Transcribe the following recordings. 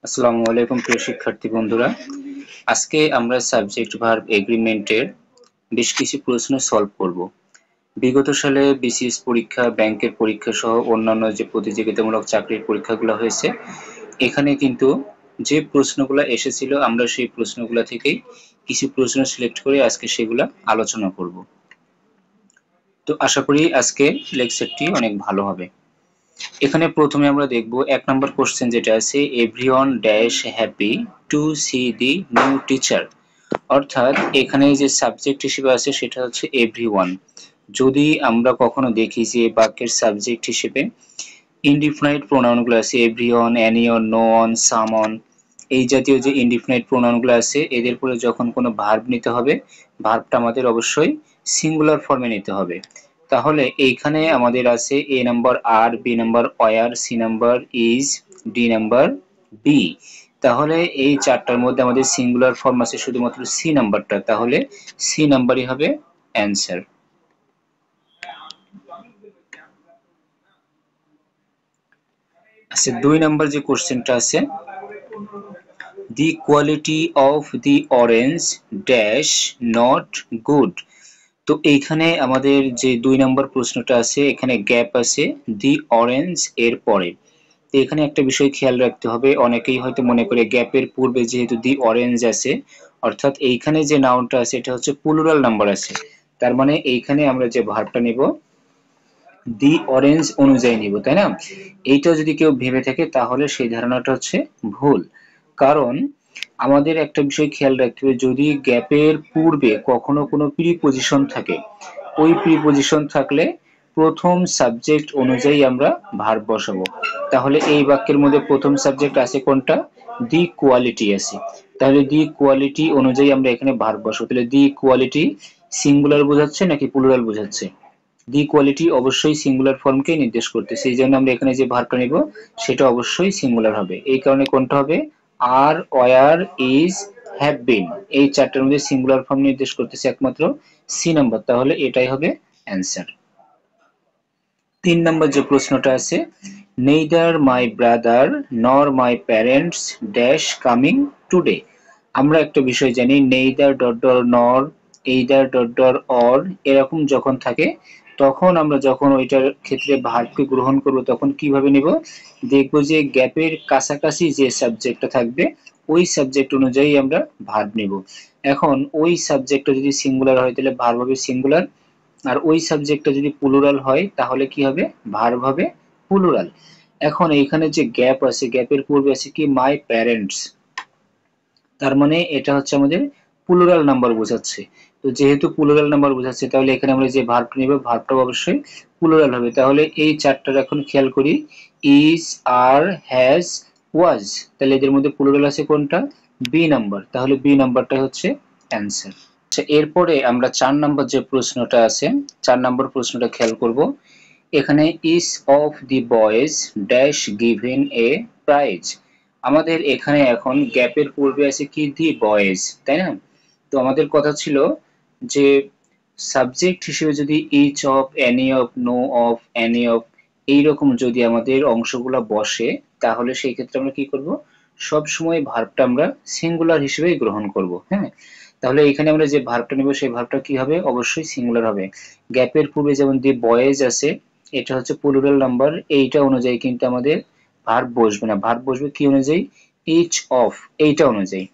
আসসালামু আলাইকুম প্রিয় শিক্ষার্থী বন্ধুরা, আজকে আমরা সাবজেক্ট ভার্ব এগ্রিমেন্টের বেশ কিছু প্রশ্ন সলভ করব। বিগত সালে বিসিএস পরীক্ষা, ব্যাংকের পরীক্ষা সহ অন্যান্য যে প্রতিযোগিতামূলক চাকরির পরীক্ষাগুলো হয়েছে, এখানে কিন্তু যে প্রশ্নগুলো এসেছিল আমরা সেই প্রশ্নগুলো থেকেই কিছু প্রশ্ন সিলেক্ট করে আজকে সেগুলো আলোচনা করব। তো আশা করি আজকে লেকচারটি অনেক ভালো হবে। এখানে প্রথমে আমরা দেখব 1 নম্বর কোশ্চেন যেটা আছে, everyone dash happy to see the new teacher. অর্থাৎ এখানে যে সাবজেক্ট হিসেবে আছে সেটা হচ্ছে এভরিওয়ান। যদি আমরা কখনো দেখি যে বাক্যের সাবজেক্ট হিসেবে ইনডিফিনাইট প্রোনাউনগুলো আছে, এভরিওয়ান, এনিওন, নো অন, সামন, এই জাতীয় যে ইনডিফিনাইট প্রোনাউনগুলো আছে এদের পরে যখন কোনো ভার্ব নিতে হবে, ভার্বটা আমাদের অবশ্যই সিঙ্গুলার ফর্মে নিতে হবে। তাহলে এইখানে আমাদের আছে A number are, B number were, C number is, D number B. তাহলে এই চারটার মধ্যে আমাদের সিঙ্গুলার ফর্ম আছে শুধুমাত্র সি নাম্বারটা, তাহলে সি নাম্বারই হবে অ্যান্সার। আচ্ছা, 2 নাম্বার যে কোশ্চেনটা আছে, দি quality of the orange dash not good. তো এইখানে আমাদের যে 2 নম্বর প্রশ্নটা আছে এখানে গ্যাপ আছে দি অরেঞ্জ এর পরে। তো এখানে একটা বিষয় খেয়াল রাখতে হবে, অনেকেই হয়তো মনে করে গ্যাপের পূর্বে যেহেতু দি অরেঞ্জ আছে, অর্থাৎ এইখানে যে নাউনটা আছে এটা হচ্ছে প্লুরাল নাম্বার আছে, তার মানে এইখানে আমরা যে ভার্বটা নিব দি অরেঞ্জ অনুযায়ী নিব, তাই না? এইটা যদি কেউ ভেবে থাকে তাহলে সেই ধারণাটা হচ্ছে ভুল। কারণ আমাদের একটা বিষয় খেয়াল রাখতে হবে, যদি গ্যাপের পূর্বে কখনো কোনো প্রিপজিশন থাকে, ওই প্রিপজিশন থাকলে প্রথম সাবজেক্ট অনুযায়ী আমরা ভার্ব বসাবো। তাহলে এই বাক্যের মধ্যে প্রথম সাবজেক্ট আছে কোনটা? দি কোয়ালিটি আছে। তাহলে দি কোয়ালিটি অনুযায়ী আমরা এখানে ভার্ব বসাবো। তাহলে দি কোয়ালিটি সিঙ্গুলার বোঝাচ্ছে নাকি প্লুরাল বোঝাচ্ছে? দি কোয়ালিটি অবশ্যই সিঙ্গুলার ফর্মকে নির্দেশ করতেছে, এই জন্য আমরা এখানে যে ভার্বটা নিব সেটা অবশ্যই সিঙ্গুলার হবে। এই কারণে কোনটা হবে? আর, ওয়ার, ইজ, হ্যাভ বিন, এই চারটার মধ্যে সিঙ্গুলার ফর্ম নির্দেশ করতেছে একমাত্র সি নাম্বার, তাহলে এটাই হবে অ্যান্সার। 3 নাম্বার যে প্রশ্নটা আছে, নেইদার মাই ব্রাদার নর my parents dash coming today. আমরা একটা বিষয় জানি, নেইদার ডট ডট নর, এইদার ডট ডট অর এরকম যখন থাকে তখন আমরা যখন ওইটার ক্ষেত্রে ভার্বকে গ্রহণ করব তখন কিভাবে নিব? দেখব যে গ্যাপের কাছাকাছি যে সাবজেক্টটা থাকবে ওই সাবজেক্ট অনুযায়ী আমরা ভার্ব নিব। এখন ওই সাবজেক্টটা যদি সিঙ্গুলার হয় তাহলে ভার্ব হবে সিঙ্গুলার, আর ওই সাবজেক্টটা যদি প্লুরাল হয় তাহলে কি হবে? ভার্ব হবে প্লুরাল। এখন এইখানে যে গ্যাপ আছে, গ্যাপের পূর্বে আছে কি? মাই প্যারেন্টস, তার মানে এটা হচ্ছে আমাদের প্লুরাল নাম্বার বোঝাচ্ছে। তো যেহেতু প্লুরাল নাম্বার বোঝাচ্ছে তাহলে এখানে আমরা যে ভার্বটা নিব ভার্বটাও অবশ্যই প্লুরাল হবে। তাহলে এই চারটার এখন খেয়াল করি, ইজ, আর, হ্যাজ, ওয়াজ, তাহলে এদের মধ্যে প্লুরাল আছে কোনটা? বি নাম্বার, তাহলে বি নাম্বারটা হচ্ছে অ্যান্সার। আচ্ছা, এরপরে আমরা 4 নাম্বার যে প্রশ্নটা আছে, 4 নাম্বার প্রশ্নটা খেয়াল করব। এখানে each of the boys dash given a prize. আমাদের এখানে এখন গ্যাপের পূর্বে আছে কি? দি বয়েজ, তাই না? তো আমাদের কথা ছিল যে সাবজেক্ট হিসেবে যদি each of, any of, no of, any of এইরকম যদি আমাদের অংশগুলো বসে তাহলে সেই ক্ষেত্রে আমরা কি করব? সব সময় ভার্বটা আমরা সিঙ্গুলার হিসেবেই গ্রহণ করব। হ্যাঁ, তাহলে এখানে আমরা যে ভার্বটা নেব সেই ভার্বটা কি হবে? অবশ্যই সিঙ্গুলার হবে। গ্যাপের পূর্বে যেমন দি বয়েজ আছে, এটা হচ্ছে প্লুরাল নাম্বার, এইটা অনুযায়ী কিন্তু আমাদের ভার্ব বসবে না, ভার্ব বসবে কি অনুযায়ী? ইচ অফ, এইটা অনুযায়ী।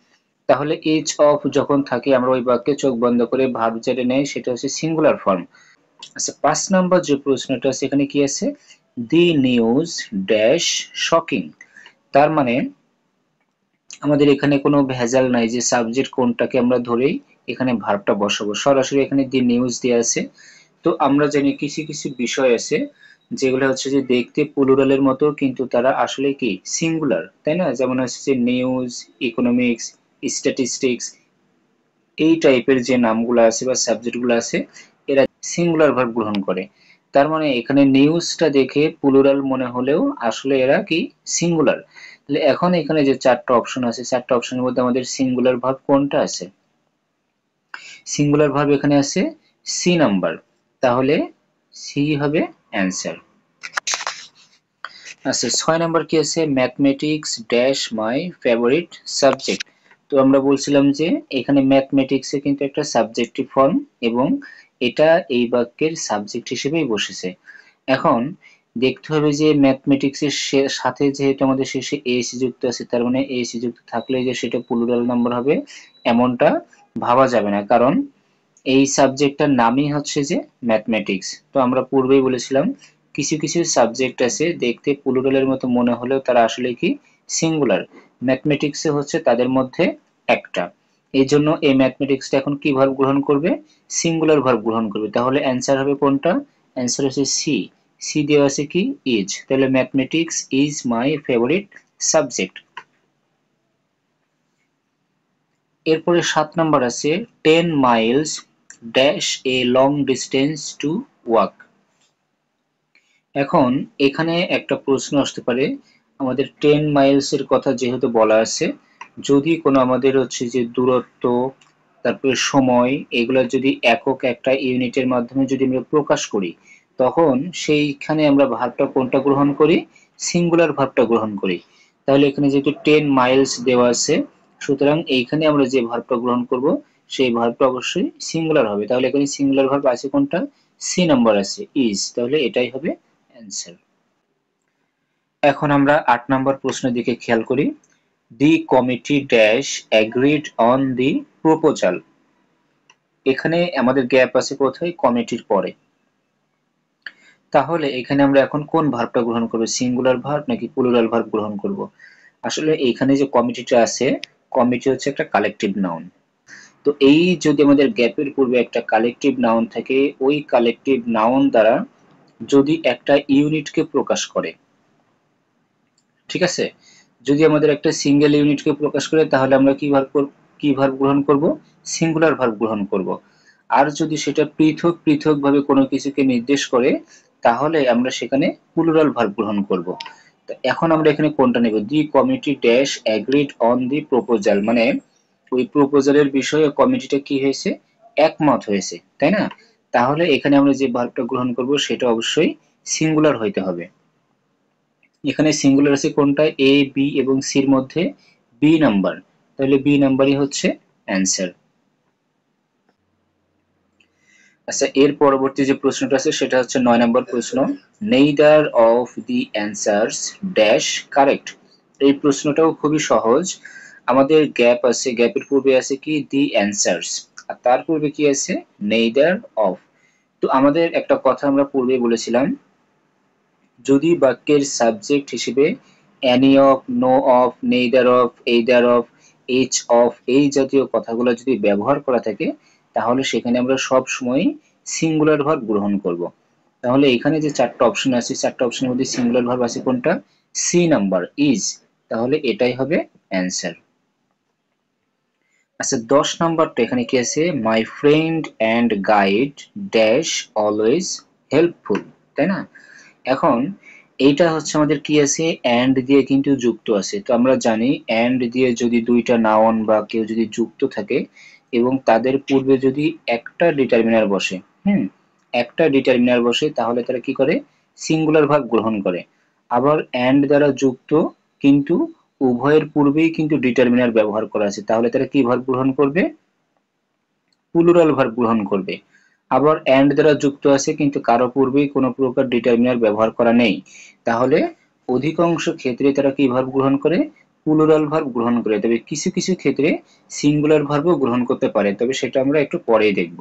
তাহলে ইচ অফ যখন থাকে আমরা ওই বাক্যে চোখ বন্ধ করে ভার্ব যেটা নেই সেটা হচ্ছে সিঙ্গুলার ফর্ম। আচ্ছা, 5 নাম্বার যে প্রশ্নটা আছে এখানে কি আছে? দি নিউজ ড্যাশ শকিং। তার মানে আমাদের এখানে কোনো ভেজাল নাই যে সাবজেক্ট কোনটাকে আমরা ধরেই এখানে ভার্বটা বসাবো, সরাসরি এখানে দি নিউজ দেওয়া আছে। তো আমরা জানি কিছু কিছু বিষয় আছে যেগুলো হচ্ছে যে দেখতে প্লুরালের মতো কিন্তু তারা আসলে কি? সিঙ্গুলার, তাই না? যেমন হচ্ছে যে নিউজ, ইকোনমিক্স, স্ট্যাটিস্টিক্স, এই টাইপের যে নামগুলো আছে বা সাবজেক্টগুলো আছে এরা সিঙ্গুলার ভার্ব গ্রহণ করে। তার মানে এখানে নিউজটা দেখে প্লুরাল মনে হলেও আসলে এরা কি? সিঙ্গুলার। তাহলে এখন এখানে যে 4টা অপশন আছে 4টা অপশনের মধ্যে আমাদের সিঙ্গুলার ভার্ব কোনটা আছে? সিঙ্গুলার ভার্ব এখানে আছে সি নাম্বার, তাহলে সি হবে অ্যান্সার। আচ্ছা 6 নাম্বার কি আছে, mathematics dash my favourite subject. তো আমরা বলছিলাম যে এখানে ম্যাথমেটিক্সে কিন্তু একটা সাবজেক্টিভ ফর্ম এবং এটা এই বাক্যের সাবজেক্ট হিসেবেই বসেছে। এখন দেখতে হবে যে ম্যাথমেটিক্সের সাথে যেহেতু আমাদের শেষে এস যুক্ত আছে, তার মানে এস যুক্ত থাকলে যে সেটা প্লুরাল নাম্বার হবে এমনটা ভাবা যাবে না, কারণ এই সাবজেক্টটার নামই হচ্ছে যে ম্যাথমেটিক্স। তো আমরা পূর্বেই বলেছিলাম কিছু কিছু সাবজেক্ট আছে দেখতে প্লুরালের মতো মনে হলেও তারা আসলে কি সিঙ্গুলার। ম্যাথমেটিক্সে হচ্ছে তাদের মধ্যে একটা। এই জন্য এই ম্যাথমেটিক্সটা এখন কি ভার্ব গ্রহণ করবে, সিঙ্গুলার ভার্ব গ্রহণ করবে। তাহলে অ্যান্সার হবে কোনটা, অ্যান্সার হচ্ছে সি। সি দেওয়া আছে কি ইজ, তাহলে mathematics is my favourite subject. এরপরে 7 নাম্বার আছে 10 Miles dash a long distance to walk. এখন এখানে একটা প্রশ্ন আসতে পারে, আমাদের 10 মাইলস এর কথা যেহেতু বলা আছে, যদি কোনো আমাদের হচ্ছে যে দূরত্ব, তারপরে সময়, এগুলো যদি একক একটা ইউনিটের মাধ্যমে যদি আমরা প্রকাশ করি, তখন সেইখানে আমরা ভার্বটা কোনটা গ্রহণ করি, সিঙ্গুলার ভার্বটা গ্রহণ করি। তাহলে এখানে যেহেতু 10 মাইলস দেওয়া আছে, সুতরাং এইখানে আমরা যে ভার্বটা গ্রহণ করব সেই ভার্বটা অবশ্যই সিঙ্গুলার হবে। তাহলে এখানে সিঙ্গুলার ভার্ব আছে কোনটা, সি নাম্বার আছে ইজ, তাহলে এটাই হবে অ্যান্সার। এখন আমরা 8 নাম্বার প্রশ্নের দিকে খেয়াল করি। The committee dash agreed on the proposal. এখানে আমাদের গ্যাপ আছে কোথায়, কমিটির পরে। তাহলে এখানে আমরা এখন কোন ভার্বটা গ্রহণ করব, সিঙ্গুলার ভার্ব নাকি প্লুরাল ভার্ব গ্রহণ করব। আসলে এইখানে যে কমিটিটা আছে, কমিটি হচ্ছে একটা কালেকটিভ নাউন। তো এই যদি আমাদের গ্যাপের পূর্বে একটা কালেকটিভ নাউন থাকে, ওই কালেকটিভ নাউন দ্বারা যদি একটা ইউনিটকে প্রকাশ করে, ঠিক আছে, যদি আমাদের একটা সিঙ্গেল ইউনিটকে প্রকাশ করে তাহলে আমরা কি ভার্ব গ্রহণ করব, সিঙ্গুলার ভার্ব গ্রহণ করব। আর যদি সেটা পৃথক পৃথক ভাবে কোনো কিছুকে নির্দেশ করে তাহলে আমরা সেখানে প্লুরাল ভার্ব গ্রহণ করব। তো এখন আমরা এখানে কোনটা নেব, the committee dash agreed on the proposal, মানে ওই প্রপোজালের বিষয়ে কমিটিটা কি হয়েছে, একমত হয়েছে, তাই না। তাহলে এখানে আমরা যে ভার্বটা গ্রহণ করব সেটা অবশ্যই সিঙ্গুলার হইতে হবে। এখানে সিঙ্গুলার আছে কোনটা, এ বি এবং সির মধ্যে বি নাম্বার, তাহলে বি নাম্বারই হচ্ছে অ্যান্সার। আচ্ছা এর পরবর্তী যে প্রশ্নটা আছে সেটা হচ্ছে 9 নম্বর প্রশ্ন, neither of the answers dash correct. এই প্রশ্নটাও খুবই সহজ। আমাদের গ্যাপ আছে, গ্যাপের পূর্বে আছে কি দি অ্যান্সার্স, আর তার পূর্বে কি আছে নেইদার অফ। তো আমাদের একটা কথা আমরা পূর্বে বলেছিলাম, যদি বাক্যের সাবজেক্ট হিসেবে any of, no of, neither of, either of, each of, এই জাতীয় কথাগুলো যদি ব্যবহার করা থাকে তাহলে সেখানে আমরা সব সময় সিঙ্গুলার ভার্ব গ্রহণ করব। তাহলে এখানে যে 4টা অপশন আছে, 4টা অপশনের মধ্যে সিঙ্গুলার ভার্ব আছে কোনটা, সি নাম্বার ইজ, তাহলে এটাই হবে অ্যান্সার। আচ্ছা 10 নাম্বারটা এখানে কি আছে, my friend and guide dash always helpful, তাই না। এখন এইটা হচ্ছে আমাদের কি আছে, অ্যান্ড দিয়ে কিন্তু যুক্ত আছে। তো আমরা জানি অ্যান্ড দিয়ে যদি দুইটা নাউন বা কেউ যদি যুক্ত থাকে এবং তাদের পূর্বে যদি একটা ডিটারমিনার বসে, একটা ডিটারমিনার বসে, তাহলে তারা কি করে, সিঙ্গুলার ভার্ব গ্রহণ করে। আবার অ্যান্ড দ্বারা যুক্ত কিন্তু উভয়ের পূর্বেই কিন্তু ডিটারমিনার ব্যবহার করা আছে, তাহলে তারা কি ভার্ব গ্রহণ করবে, প্লুরাল ভার্ব গ্রহণ করবে। আবার এন্ড দ্বারা যুক্ত আছে কিন্তু কারো পূর্বেই কোনো প্রকার ডিটারমিনার ব্যবহার করা নেই, তাহলে অধিকাংশ ক্ষেত্রে তারা কি ভার্ব গ্রহণ করে, প্লুরাল ভার্ব গ্রহণ করে। তবে কিছু কিছু ক্ষেত্রে সিঙ্গুলার ভার্বও গ্রহণ করতে পারে, তবে সেটা আমরা একটু পরেই দেখব।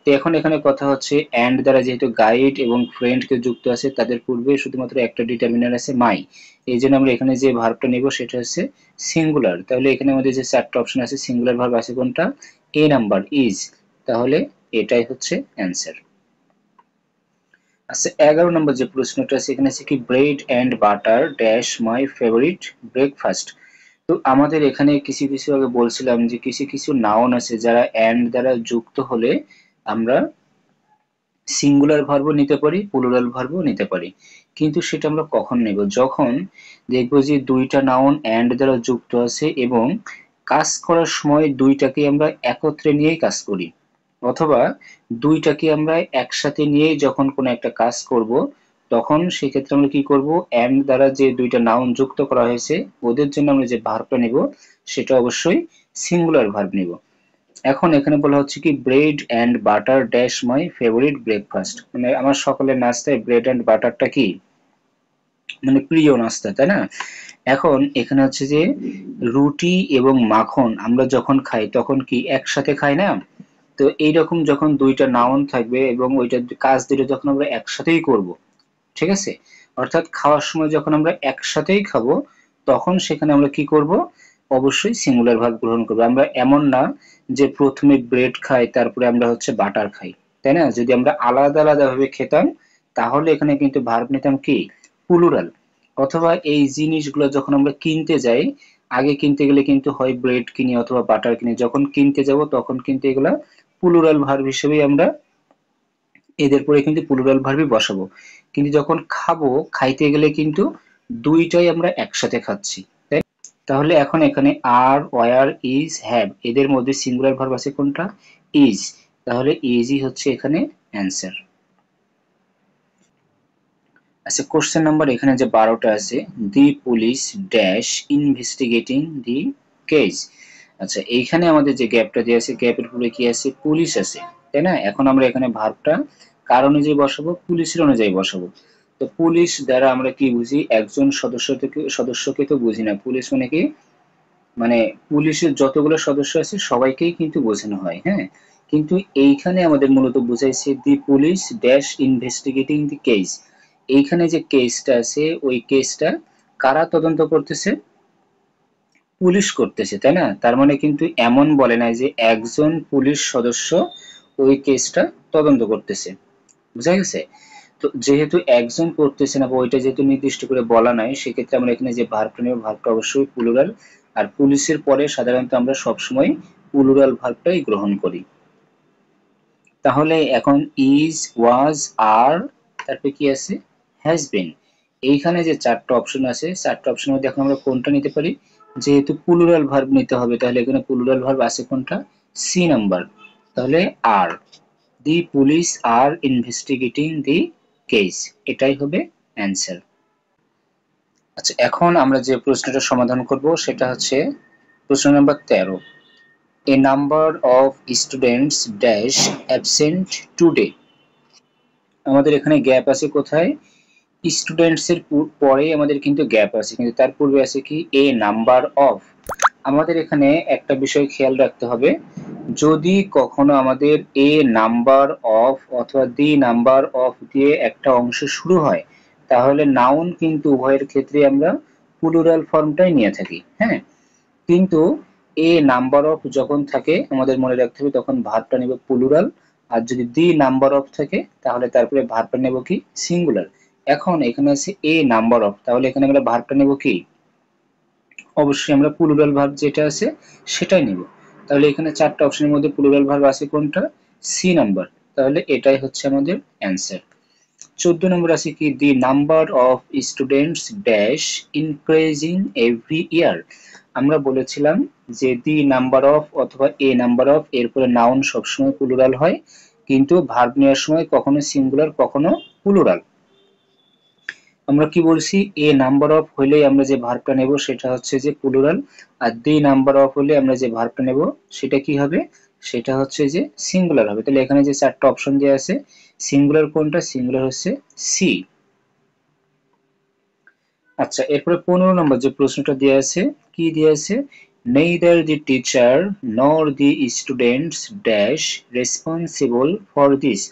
তো এখন এখানে কথা হচ্ছে এন্ড দ্বারা যেহেতু গাইড এবং ফ্রেন্ড কে যুক্ত আছে, তাদের পূর্বে শুধুমাত্র একটা ডিটারমিনার আছে মাই, এই জন্য আমরা এখানে যে ভার্বটা নেব সেটা হচ্ছে সিঙ্গুলার। তাহলে এখানে আমাদের যে 4টা অপশন আছে, সিঙ্গুলার ভার্ব আছে কোনটা, এ নাম্বার ইজ, তাহলে এটাই হচ্ছে অ্যান্সার। আচ্ছা 11 নম্বর যে প্রশ্নটা আছে এখানে আছে কি, bread and butter dash my favourite breakfast. তো আমাদের এখানে কিছু কিছু আগে বলছিলাম যে কিছু কিছু নাউন আছে যারা এন্ড দ্বারা যুক্ত হলে আমরা সিঙ্গুলার ভার্বও নিতে পারি, প্লুরাল ভার্বও নিতে পারি। কিন্তু সেটা আমরা কখন নেব, যখন দেখবো যে দুইটা নাউন এন্ড দ্বারা যুক্ত আছে এবং কাজ করার সময় দুইটাকে আমরা একত্রে নিয়েই কাজ করি, অথবা দুইটাকে আমরা একসাথে নিয়েই যখন কোনো একটা কাজ করব তখন সেই ক্ষেত্রে আমরা কি করব, এন্ড দ্বারা যে দুইটা নাউন যুক্ত করা হয়েছে ওদের জন্য আমরা যে ভার্বটা নিব সেটা অবশ্যই সিঙ্গুলার ভার্ব নিব। এখন এখানে বলা হচ্ছে কি bread and butter dash my favourite breakfast, মানে আমার সকালের নাস্তায় ব্রেড এন্ড বাটারটা কি মানে প্রিয় নাস্তা, তাই না? এখন এখানে হচ্ছে যে রুটি এবং মাখন আমরা যখন খাই তখন কি একসাথে খাই না? তো এইরকম যখন দুইটা নাউন থাকবে এবং ওইটা কাজ দুটো যখন আমরা একসাথেই করব, ঠিক আছে, অর্থাৎ খাওয়ার সময় যখন আমরা একসাথেই খাবো তখন সেখানে আমরা কি করব, অবশ্যই সিঙ্গুলার ভার্ব গ্রহণ করবো। আমরা এমন না যে প্রথমে ব্রেড খাই তারপরে আমরা হচ্ছে বাটার খাই, তাই না? যদি আমরা আলাদা আলাদা ভাবে খেতাম তাহলে এখানে কিন্তু ভার্ব নিতাম কি প্লুরাল। অথবা এই জিনিসগুলো যখন আমরা কিনতে যাই, আগে কিনতে গেলে কিন্তু হয় ব্রেড কিনি অথবা বাটার কিনি, যখন কিনতে যাব তখন কিন্তু এগুলা প্লুরাল ভার্ব হিসেবেই আমরা এদের পরে কিন্তু প্লুরাল ভার্বই বসাবো। কিন্তু যখন খাবো, খাইতে গেলে কিন্তু দুইটাই আমরা একসাথে খাচ্ছি, তাই? তাহলে এখন এখানে আর, ওয়ার, ইজ, হ্যাভ এদের মধ্যে সিঙ্গুলার ভার্ব আছে কোনটা? ইজ। তাহলে ইজই হচ্ছে এখানে অ্যান্সার। আচ্ছা, কোশ্চেন নাম্বার এখানে যে 12টা আছে, দি police dash investigating the case. আচ্ছা, এইখানে আমাদের যে গ্যাপটা দেওয়া আছে গ্যাপের পরে কি আছে? পুলিশ আছে, তাই না? এখন আমরা এখানে ভার্বটা কার অনুযায়ী বসাবো? পুলিশের অনুযায়ী বসাবো। তো পুলিশ দ্বারা আমরা কি বুঝি? একজন সদস্যকে তো বুঝি না। পুলিশ মানে কি, মানে পুলিশের যতগুলো সদস্য আছে সবাইকেই কিন্তু বোঝানো হয়, হ্যাঁ? কিন্তু এইখানে আমাদের মূলত বুঝাইছে দি police dash investigating the case. এইখানে যে কেসটা আছে ওই কেসটা কারা তদন্ত করতেছে? পুলিশ করতেছে, তাই না? তার মানে কিন্তু এমন বলে নাই যে একজন পুলিশ সদস্য ওই কেসটা তদন্ত করতেছে। বুঝা গেছে? তো যেহেতু একজন করতেছে না বা ওইটা যেহেতু নির্দিষ্ট করে বলা নাই, সেক্ষেত্রে আমরা এখানে যে ভার্বটা নেব ভার্বটা অবশ্যই প্লুরাল। আর পুলিশের পরে সাধারণত আমরা সবসময় প্লুরাল ভার্বটাই গ্রহণ করি। তাহলে এখন ইজ, ওয়াজ, আর, তারপরে কি আছে? Has been. এইখানে যে চারটা অপশন আছে চারটা অপশনের মধ্যে এখন আমরা কোনটা নিতে পারি? যেহেতু প্লুরাল ভার্ব নিতে হবে তাহলে এখানে প্লুরাল ভার্ব আছে কোনটা? C number. তাহলে আর, the police are investigating the case, এটাই হবে অ্যান্সার। আচ্ছা, এখন আমরা যে প্রশ্নটা সমাধান করব সেটা হচ্ছে প্রশ্ন number 13, A number of students dash absent today. আমাদের এখানে গ্যাপ আছে কোথায়? স্টুডেন্টস এর পরে আমাদের কিন্তু গ্যাপ আছে, কিন্তু তার পূর্বে আছে কি? এ নাম্বার অফ। আমাদের এখানে একটা বিষয় খেয়াল রাখতে হবে, যদি কখনো আমাদের এ নাম্বার অফ অথবা দি নাম্বার অফ দিয়ে একটা অংশ শুরু হয় তাহলে নাউন কিন্তু উভয়ের ক্ষেত্রে আমরা প্লুরাল ফর্মটাই নিয়ে থাকি, হ্যাঁ? কিন্তু এ নাম্বার অফ যখন থাকে আমাদের মনে রাখতে হবে তখন ভার্বটা নেব প্লুরাল, আর যদি দি নাম্বার অফ থাকে তাহলে তারপরে ভার্বটা নেব কি সিঙ্গুলার। এখন এখানে আছে এ নাম্বার অফ, তাহলে এখানে আমরা ভার্বটা নেব কি? অবশ্যই আমরা প্লুরাল ভার্ব যেটা আছে সেটাই নেব। তাহলে এখানে চারটা অপশনের মধ্যে প্লুরাল ভার্ব আছে কোনটা? C number. তাহলে এটাই হচ্ছে আমাদের অ্যান্সার। 14 নম্বর আছে কি? The number of students dash increasing every year. আমরা বলেছিলাম যে দি নাম্বার অফ অথবা এ নাম্বার অফ এরপরে নাউন সবসময় প্লুরাল হয়, কিন্তু ভার্ব নেওয়ার সময় কখনো সিঙ্গুলার কখনো প্লুরাল। আমরা কি বলছি? এ নাম্বার অফ হইলেই আমরা যে ভার্বটা নেব সেটা হচ্ছে যে প্লুরাল, আর দি নাম্বার অফ হলে আমরা যে ভার্বটা নেব সেটা কি হবে? সেটা হচ্ছে যে সিঙ্গুলার হবে। তাহলে এখানে যে চারটা অপশন দেওয়া আছে সিঙ্গুলার কোনটা? সিঙ্গুলার হচ্ছে সি। আচ্ছা, এরপরে 15 নম্বর যে প্রশ্নটা দেওয়া আছে, কি দেওয়া আছে? নেইদার দি টিচার নর the students dash responsible for this.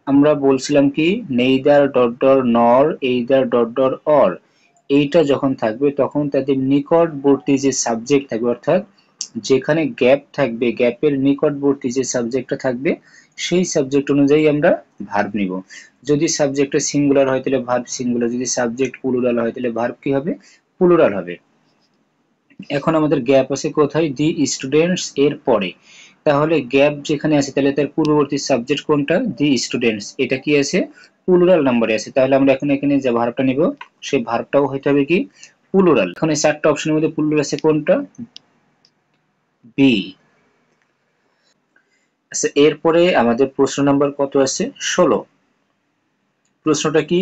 আমরা বলছিলাম কি নেইদার ডট ডট নর এইদার ডট ডট অর, এইটা যখন থাকবে তখন তাদের নিকটবর্তী যে সাবজেক্ট থাকবে, অর্থাৎ যেখানে গ্যাপ থাকবে গ্যাপের নিকটবর্তী যে সাবজেক্টটা থাকবে সেই সাবজেক্ট অনুযায়ী আমরা ভার্ব নিব। যদি সাবজেক্টটা সিঙ্গুলার হয় তাহলে ভার্ব সিঙ্গুলার, যদি সাবজেক্ট প্লুরাল হয় তাহলে ভার্ব কি হবে? প্লুরাল হবে। এখন আমাদের গ্যাপ আছে কোথায়? দি স্টুডেন্টস এর পরে। তাহলে গ্যাপ যেখানে আছে তাহলে তার পূর্ববর্তী সাবজেক্ট কোনটা? দি স্টুডেন্টস, এটা কি আছে? প্লুরাল নাম্বারে আছে। তাহলে আমরা এখন এখানে যে ভার্বটা নিব সেই ভার্বটাও হইতে হবে কি প্লুরাল। এখানে চারটা অপশনের মধ্যে প্লুরাল আছে কোনটা? বি। আচ্ছা, এরপরে আমাদের প্রশ্ন নাম্বার কত আছে? 16। প্রশ্নটা কি?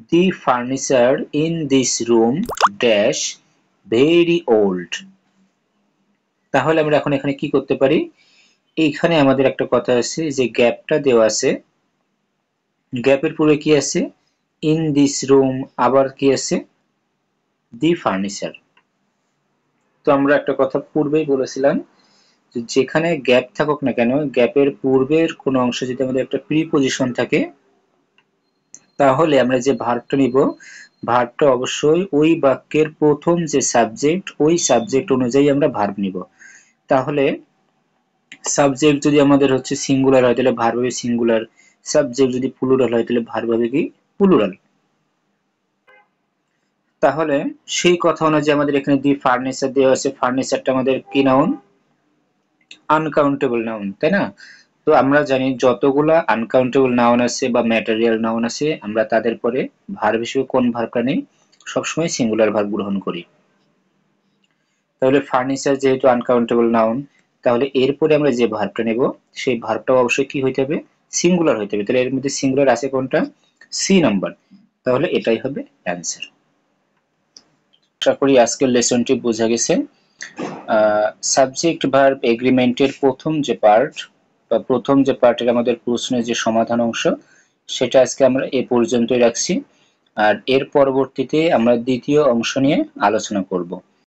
The furniture in this room dash very old. তাহলে আমরা এখন এখানে কি করতে পারি, এইখানে আমাদের একটা কথা আছে যে গ্যাপটা দেওয়া আছে, গ্যাপের পরে কি আছে, ইন দিস রুম, আবার কি আছে, দি ফার্নিচার। তো আমরা একটা কথা পূর্বেই বলেছিলাম, যেখানে গ্যাপ থাকুক না কেন, গ্যাপের পূর্বের কোনো অংশ যদি আমাদের একটা প্রিপজিশন থাকে, তাহলে আমরা যে ভার্বটা নিব, ভার্বটা অবশ্যই ওই বাক্যের প্রথম যে সাবজেক্ট, ওই সাবজেক্ট অনুযায়ী আমরা ভার্ব নিব। তাহলে সাবজেক্ট যদি আমাদের হচ্ছে সিঙ্গুলার হয় তাহলে ভার্ব হবে সিঙ্গুলার, সাবজেক্ট যদি প্লুরাল হয় তাহলে ভার্ব হবে কি, প্লুরাল। তাহলে সেই কথা অনুযায়ী আমাদের এখানে দি ফার্নিচার দেওয়া আছে, ফার্নিচারটা আমাদের কি নাউন, আনকাউন্টেবল নাউন, তাই না? তো আমরা জানি যতগুলা আনকাউন্টেবল নাউন আছে বা ম্যাটেরিয়াল নাউন আছে, আমরা তাদের পরে ভার্ব হিসেবে কোন ভার্বটা নেই, সবসময় সিঙ্গুলার ভার্ব গ্রহণ করি। তাহলে ফার্নিচার যেহেতু আনকাউন্টেবল নাউন, তাহলে এরপরে আমরা যে ভার্বটা নেব সেই ভার্বটা অবশ্যই কি হইতে হবে, সিঙ্গুলার হইতে হবে। তাহলে এর মধ্যে সিঙ্গুলার আছে কোনটা, সি নাম্বার, তাহলে এটাই হবে অ্যান্সার। আশা করি আজকের লেসনটি বোঝা গেছে। সাবজেক্ট ভার্ব এগ্রিমেন্টের প্রথম যে পার্ট বা প্রথম যে পার্টের আমাদের প্রশ্নের যে সমাধান অংশ, সেটা আজকে আমরা এ পর্যন্তই রাখছি। আর এর পরবর্তীতে আমরা দ্বিতীয় অংশ নিয়ে আলোচনা করব।